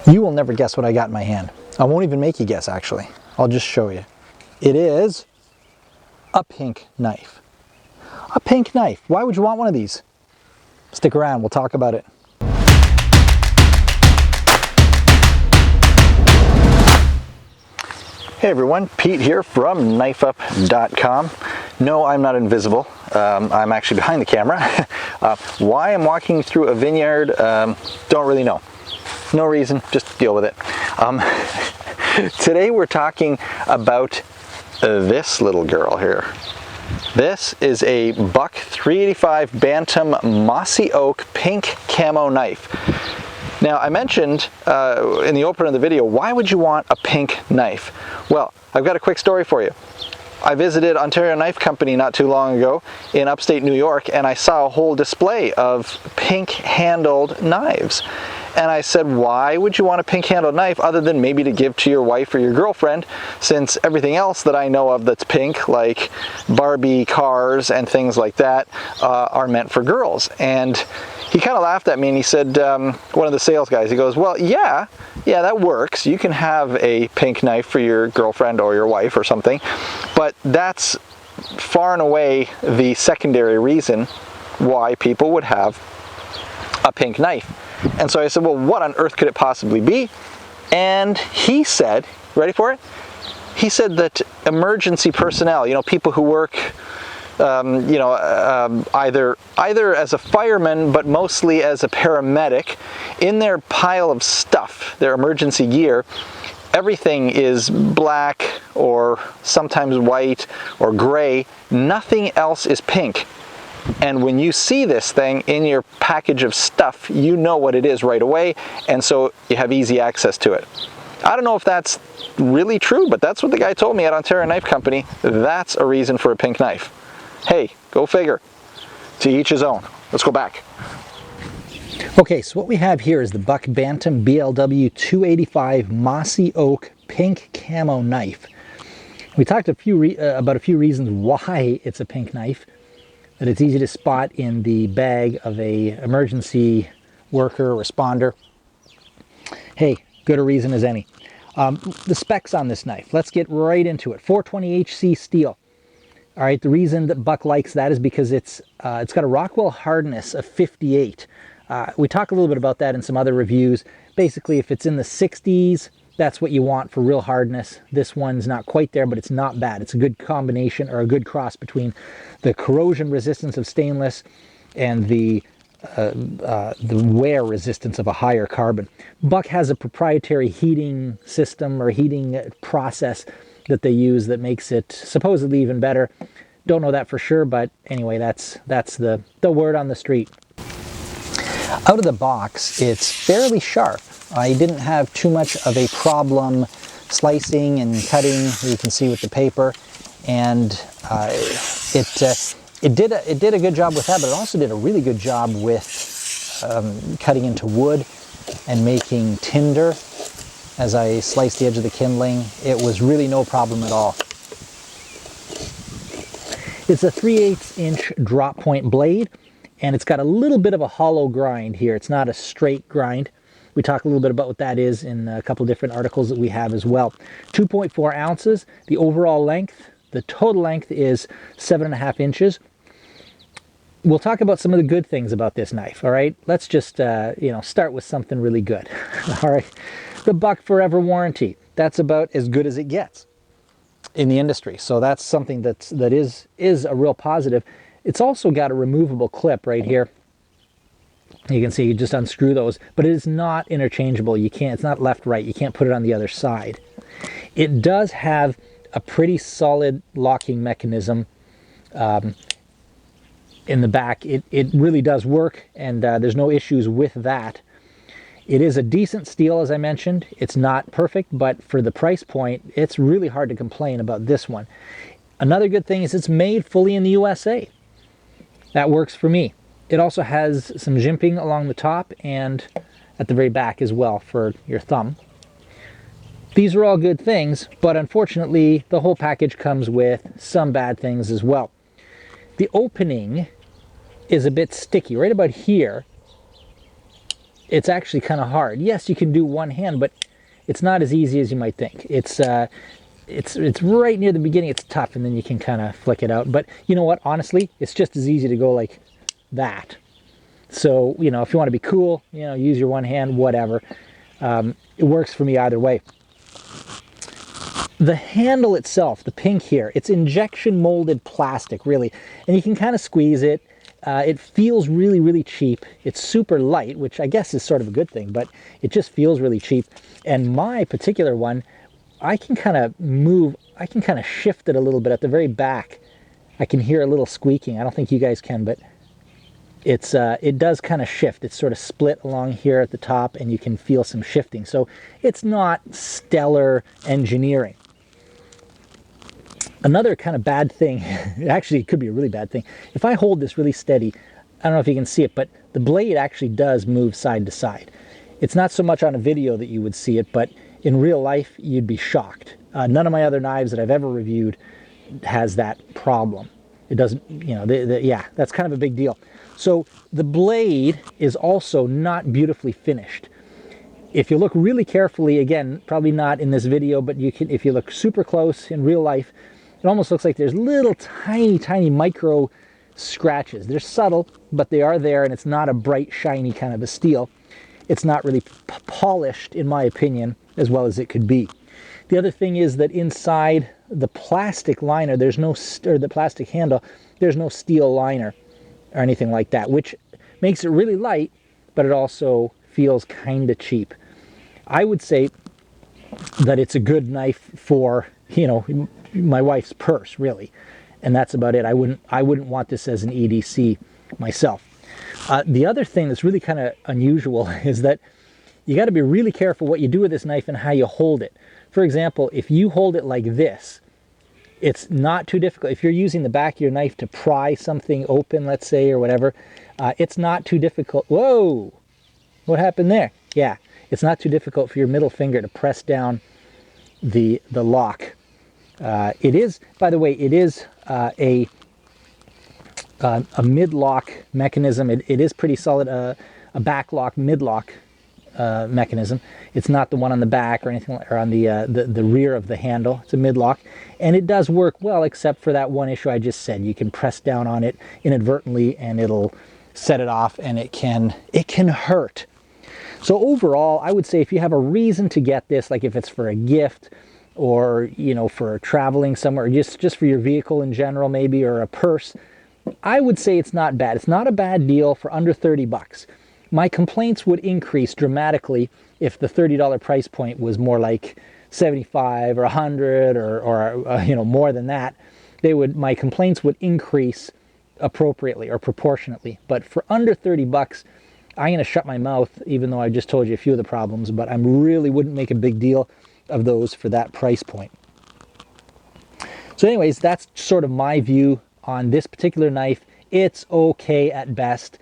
You will never guess what I got in my hand. I won't even make you guess, actually. I'll just show you. It is a pink knife. A pink knife. Why would you want one of these? Stick around, we'll talk about it. Hey everyone, Pete here from knifeup.com. No, I'm not invisible. I'm actually behind the camera. Why I'm walking through a vineyard, don't really know. No reason, just deal with it. Today we're talking about this little girl here. This is a buck 385 Bantam Mossy Oak pink camo knife. Now I mentioned in the opener of the video, why would you want a pink knife? Well, I've got a quick story for you. I visited Ontario Knife Company not too long ago in upstate New York, and I saw a whole display of pink handled knives. And I said, why would you want a pink handled knife other than maybe to give to your wife or your girlfriend, since everything else that I know of that's pink, like Barbie cars and things like that, are meant for girls. And he kind of laughed at me and he said, one of the sales guys, he goes, well, yeah, that works. You can have a pink knife for your girlfriend or your wife or something, but that's far and away the secondary reason why people would have a pink knife. And so I said, well, what on earth could it possibly be? And he said, ready for it? He said that emergency personnel, you know, people who work, either as a fireman, but mostly as a paramedic, in their pile of stuff, their emergency gear, everything is black or sometimes white or gray. Nothing else is pink. And when you see this thing in your package of stuff, you know what it is right away, and so you have easy access to it. I don't know if that's really true, but that's what the guy told me at Ontario Knife Company. That's a reason for a pink knife. Hey, go figure. To each his own. Let's go back. Okay, so what we have here is the Buck Bantam BLW 285 Mossy Oak pink camo knife. We talked about a few reasons why it's a pink knife. That it's easy to spot in the bag of a emergency worker, responder. Hey, good a reason as any. The specs on this knife, let's get right into it. 420 HC steel. All right, the reason that Buck likes that is because it's got a Rockwell hardness of 58. We talk a little bit about that in some other reviews. Basically, if it's in the 60s, that's what you want for real hardness. This one's not quite there, but it's not bad. It's a good combination, or a good cross between the corrosion resistance of stainless and the wear resistance of a higher carbon. Buck has a proprietary heating system or heating process that they use that makes it supposedly even better. Don't know that for sure, but anyway, that's the word on the street. Out of the box, it's fairly sharp. I didn't have too much of a problem slicing and cutting, you can see with the paper, and it did a good job with that, but it also did a really good job with cutting into wood and making tinder. As I sliced the edge of the kindling, it was really no problem at all. It's a 3/8 inch drop point blade, and it's got a little bit of a hollow grind here. It's not a straight grind. We talk a little bit about what that is in a couple of different articles that we have as well. 2.4 ounces. The overall length, the total length is 7.5 inches. We'll talk about some of the good things about this knife, all right? Let's just, start with something really good, all right? The Buck Forever warranty. That's about as good as it gets in the industry. So that's something that is a real positive. It's also got a removable clip right here. You can see you just unscrew those, but it is not interchangeable. It's not left, right. You can't put it on the other side. It does have a pretty solid locking mechanism in the back. It really does work, and there's no issues with that. It is a decent steel, as I mentioned. It's not perfect, but for the price point, it's really hard to complain about this one. Another good thing is it's made fully in the USA. That works for me. It also has some jimping along the top and at the very back as well for your thumb. These are all good things, but unfortunately the whole package comes with some bad things as well. The opening is a bit sticky right about here. it's actually kind of hard. Yes, you can do one hand, but it's not as easy as you might think. It's right near the beginning, it's tough, and then you can kind of flick it out. But you know what, honestly, it's just as easy to go like that. So, you know, if you want to be cool, you know, use your one hand, whatever. It works for me either way. The handle itself, the pink here, it's injection molded plastic, really. And you can kind of squeeze it. It feels really, really cheap. It's super light, which I guess is sort of a good thing, but it just feels really cheap. And my particular one, I can kind of move, I can kind of shift it a little bit at the very back. I can hear a little squeaking. I don't think you guys can, but it does kind of shift. It's sort of split along here at the top, and you can feel some shifting. So it's not stellar engineering. Another kind of bad thing, actually it could be a really bad thing, if I hold this really steady, I don't know if you can see it, but the blade actually does move side to side. It's not so much on a video that you would see it, but in real life you'd be shocked. None of my other knives that I've ever reviewed has that problem. It doesn't, you know, yeah, that's kind of a big deal. So the blade is also not beautifully finished. If you look really carefully, again, probably not in this video, but you can, if you look super close in real life, it almost looks like there's little tiny micro scratches. They're subtle, but they are there, and it's not a bright, shiny kind of a steel. It's not really polished, in my opinion, as well as it could be. The other thing is that inside the plastic liner, there's no, or the plastic handle, there's no steel liner or anything like that, which makes it really light, but it also feels kind of cheap. I would say that it's a good knife for, you know, my wife's purse, really, and that's about it. I wouldn't want this as an EDC myself. The other thing that's really kind of unusual is that you got to be really careful what you do with this knife and how you hold it. For example, if you hold it like this, it's not too difficult. If you're using the back of your knife to pry something open, let's say, or whatever, it's not too difficult. Whoa! What happened there? Yeah, it's not too difficult for your middle finger to press down the lock. It is, by the way, it is a mid-lock mechanism. It is pretty solid, a back-lock, mid-lock mechanism. It's not the one on the back or anything, or on the rear of the handle. It's a mid-lock, and it does work well, except for that one issue I just said. You can press down on it inadvertently, and it'll set it off, and it can hurt. So overall, I would say if you have a reason to get this, like if it's for a gift, or, you know, for traveling somewhere, or just for your vehicle in general maybe, or a purse, I would say it's not bad. It's not a bad deal for under 30 bucks. My complaints would increase dramatically if the $30 price point was more like 75 or 100 or you know, more than that. My complaints would increase appropriately or proportionately. But for under 30 bucks, I'm going to shut my mouth, even though I just told you a few of the problems, but I really wouldn't make a big deal of those for that price point. So anyways, that's sort of my view on this particular knife. It's okay at best.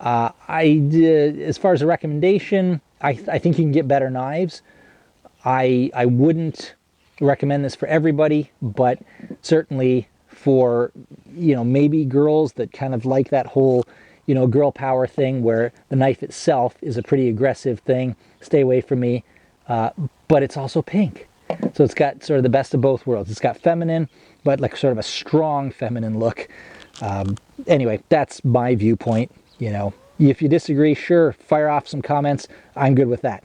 As far as a recommendation, I think you can get better knives. I wouldn't recommend this for everybody, but certainly for, you know, maybe girls that kind of like that whole, you know, girl power thing where the knife itself is a pretty aggressive thing. Stay away from me. But it's also pink. So it's got sort of the best of both worlds. It's got feminine, but like sort of a strong feminine look. Anyway, that's my viewpoint. You know, if you disagree, sure, fire off some comments. I'm good with that.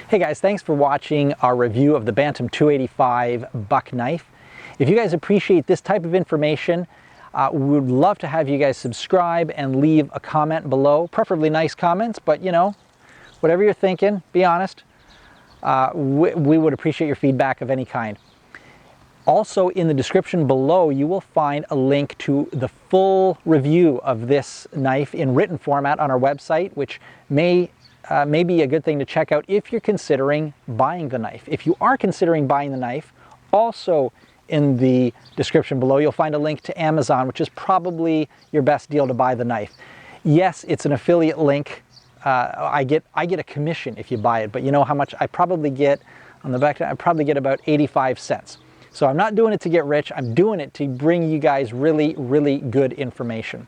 Hey guys, thanks for watching our review of the Bantam 285 buck knife. If you guys appreciate this type of information, we would love to have you guys subscribe and leave a comment below, preferably nice comments, but you know, whatever you're thinking, be honest. We would appreciate your feedback of any kind. Also, in the description below, you will find a link to the full review of this knife in written format on our website, which may be a good thing to check out if you're considering buying the knife. If you are considering buying the knife, also in the description below, you'll find a link to Amazon, which is probably your best deal to buy the knife. Yes, it's an affiliate link. I get a commission if you buy it, but you know how much I probably get on the back? I probably get about 85 cents. So I'm not doing it to get rich. I'm doing it to bring you guys really, really good information.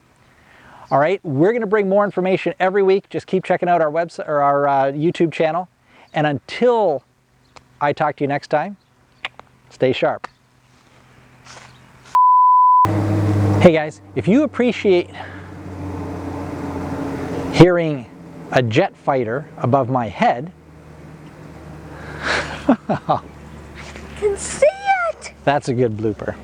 All right, we're going to bring more information every week. Just keep checking out our website or our YouTube channel. And until I talk to you next time, stay sharp. Hey guys, if you appreciate hearing a jet fighter above my head, I can see it! That's a good blooper.